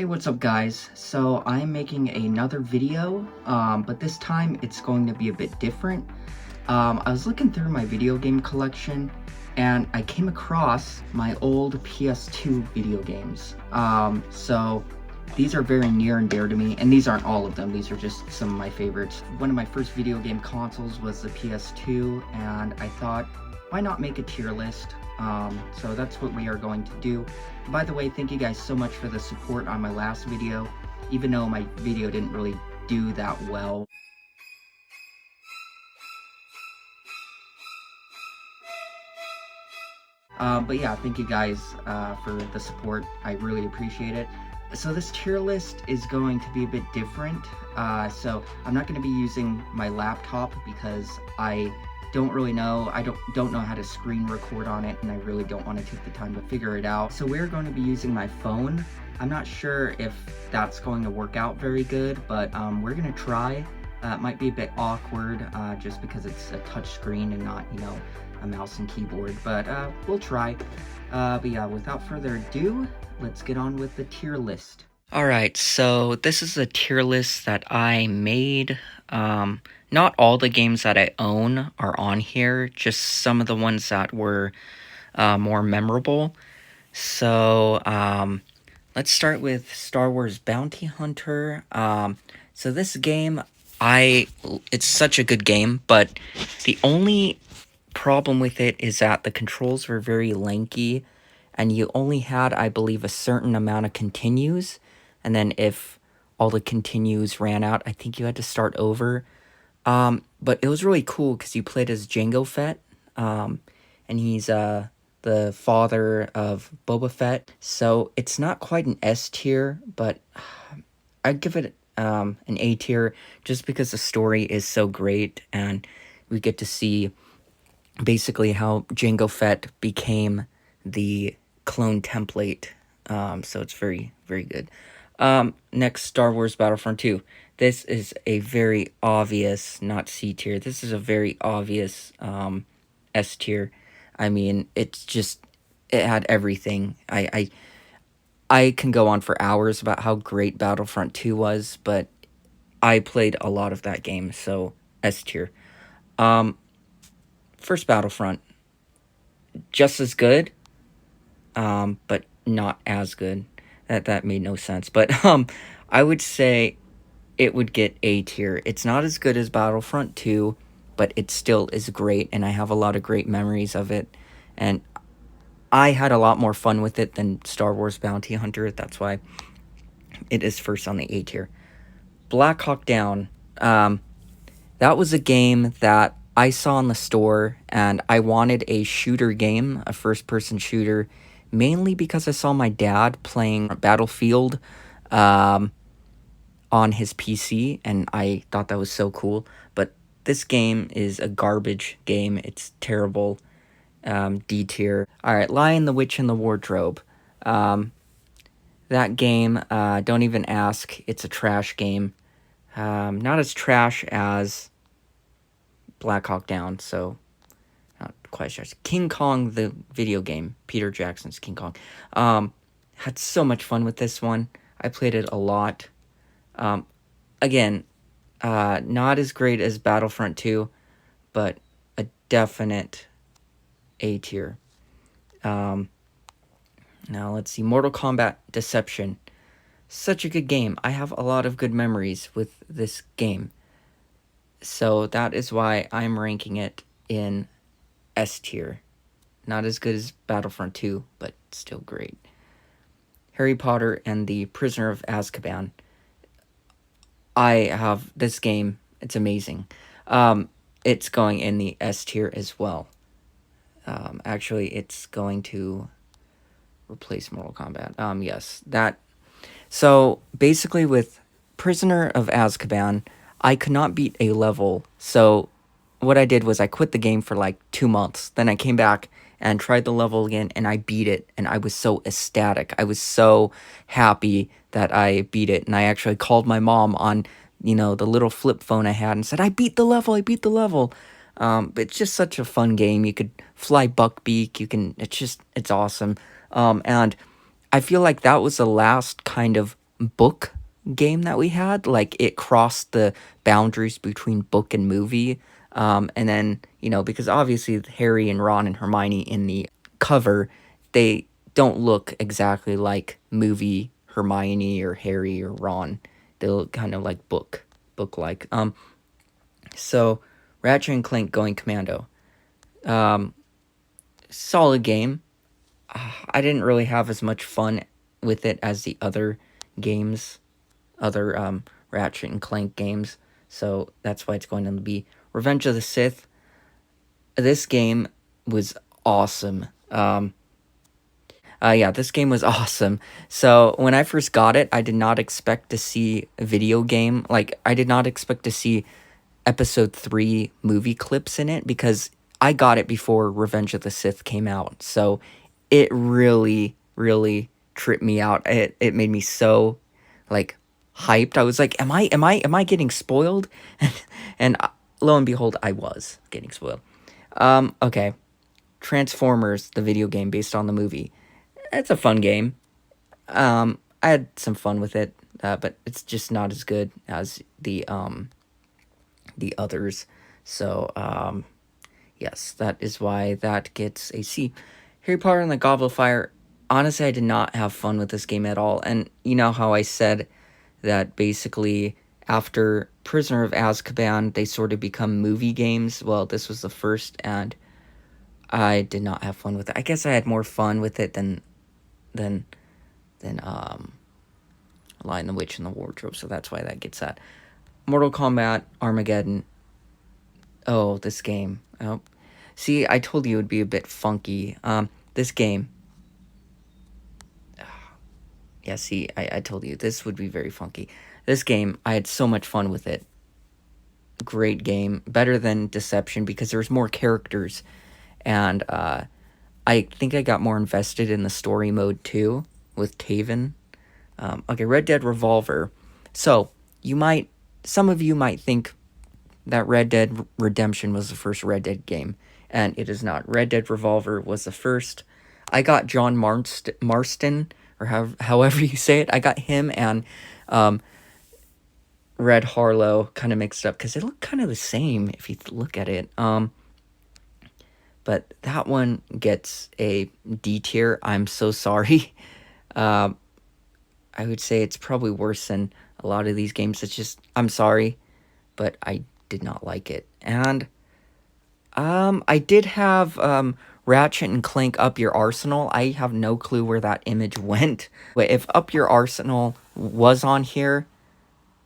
Hey, what's up guys? So I'm making another video, but this time it's going to be a bit different. I was looking through my video game collection and I came across my old PS2 video games. So these are very near and dear to me, and these aren't all of them, these are just some of my favorites. One of my first video game consoles was the PS2, and I thought, why not make a tier list? So that's what we are going to do. By the way, thank you guys so much for the support on my last video, even though my video didn't really do that well. But yeah, thank you guys for the support. I really appreciate it. So this tier list is going to be a bit different. So I'm not going to be using my laptop because I don't really know. I don't know how to screen record on it, and I really don't want to take the time to figure it out. So we're going to be using my phone. I'm not sure if that's going to work out very good, but we're going to try. It might be a bit awkward just because it's a touch screen and not, a mouse and keyboard, but we'll try. But yeah, without further ado, let's get on with the tier list. Alright, so this is a tier list that I made. Not all the games that I own are on here, just some of the ones that were more memorable. So, let's start with Star Wars Bounty Hunter. So this game, it's such a good game, but the only problem with it is that the controls were very lanky, and you only had, I believe, a certain amount of continues, and then if all the continues ran out, I think you had to start over. But it was really cool because you played as Jango Fett, and he's the father of Boba Fett. So it's not quite an S tier, but I'd give it an A tier just because the story is so great, and we get to see basically how Jango Fett became the clone template. So it's very, very good. Next, Star Wars Battlefront 2. This is a very obvious, not C tier. This is a very obvious S tier. I mean, it had everything. I can go on for hours about how great Battlefront 2 was, but I played a lot of that game, so S tier. First Battlefront, just as good, but not as good. That made no sense. But I would say it would get A tier. It's not as good as Battlefront 2, but it still is great, and I have a lot of great memories of it. And I had a lot more fun with it than Star Wars Bounty Hunter. That's why it is first on the A tier. Black Hawk Down. That was a game that I saw in the store, and I wanted a shooter game, a first-person shooter, mainly because I saw my dad playing Battlefield on his PC, and I thought that was so cool. But this game is a garbage game. It's terrible. D tier. Alright, Lion, the Witch, and the Wardrobe. That game, don't even ask. It's a trash game. Not as trash as Black Hawk Down, so not quite sure. King Kong, the video game, Peter Jackson's King Kong. Had so much fun with this one. I played it a lot. Again, not as great as Battlefront 2, but a definite A tier. Now let's see, Mortal Kombat Deception. Such a good game. I have a lot of good memories with this game. So that is why I'm ranking it in S tier. Not as good as Battlefront 2, but still great. Harry Potter and the Prisoner of Azkaban. I have this game. It's amazing. It's going in the S tier as well. Actually, it's going to replace Mortal Kombat. Yes, that. So basically with Prisoner of Azkaban, I could not beat a level, so what I did was I quit the game for like 2 months. Then I came back and tried the level again, and I beat it, and I was so ecstatic. I was so happy that I beat it, and I actually called my mom on, the little flip phone I had and said, I beat the level, I beat the level. But it's just such a fun game. You could fly Buckbeak, it's awesome. And I feel like that was the last kind of book game that we had. Like, it crossed the boundaries between book and movie. And then, because obviously Harry and Ron and Hermione in the cover, they don't look exactly like movie Hermione or Harry or Ron. They look kind of like book-like. So Ratchet and Clank Going Commando. Solid game. I didn't really have as much fun with it as the other games, other Ratchet and Clank games. So that's why it's going to be Revenge of the Sith. This game was awesome. This game was awesome. So when I first got it, I did not expect to see a video game. Like, I did not expect to see episode 3 movie clips in it, because I got it before Revenge of the Sith came out. So it really, really tripped me out. It made me so, like, hyped. I was like, am I getting spoiled? And lo and behold, I was getting spoiled. Okay. Transformers, the video game based on the movie. It's a fun game. I had some fun with it, but it's just not as good as the others. So, yes, that is why that gets a C. Harry Potter and the Goblet of Fire. Honestly, I did not have fun with this game at all. And you know how I said that basically after Prisoner of Azkaban, they sort of become movie games? Well, this was the first, and I did not have fun with it. I guess I had more fun with it than Lion the Witch in the Wardrobe, so that's why that gets that. Mortal Kombat, Armageddon. Oh, this game. Oh, see, I told you it would be a bit funky. This game. Yeah, see, I told you this would be very funky. This game, I had so much fun with it. Great game. Better than Deception, because there's more characters. And I think I got more invested in the story mode too, with Taven. Okay, Red Dead Revolver. So, some of you might think that Red Dead Redemption was the first Red Dead game, and it is not. Red Dead Revolver was the first. I got John Marston, or however you say it. I got him and Red Harlow kind of mixed up, because they look kind of the same if you look at it. But that one gets a D tier. I'm so sorry. I would say it's probably worse than a lot of these games. It's just, I'm sorry, but I did not like it. And I did have Ratchet and Clank Up Your Arsenal. I have no clue where that image went. But if Up Your Arsenal was on here,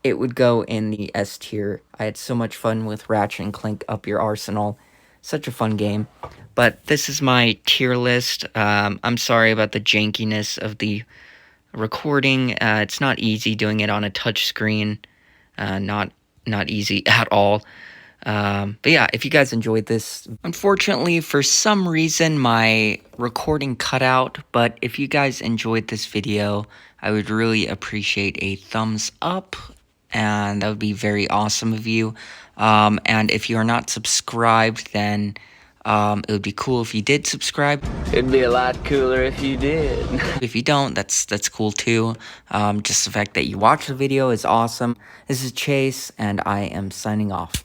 it would go in the S tier. I had so much fun with Ratchet and Clank Up Your Arsenal. Such a fun game. But this is my tier list. I'm sorry about the jankiness of the recording. It's not easy doing it on a touch screen. Not easy at all. But yeah, if you guys enjoyed this, unfortunately, for some reason, my recording cut out. But if you guys enjoyed this video, I would really appreciate a thumbs up, and that would be very awesome of you. And if you are not subscribed, then it would be cool if you did subscribe. It'd be a lot cooler if you did. If you don't, that's cool too. Just the fact that you watched the video is awesome. This is Chase, and I am signing off.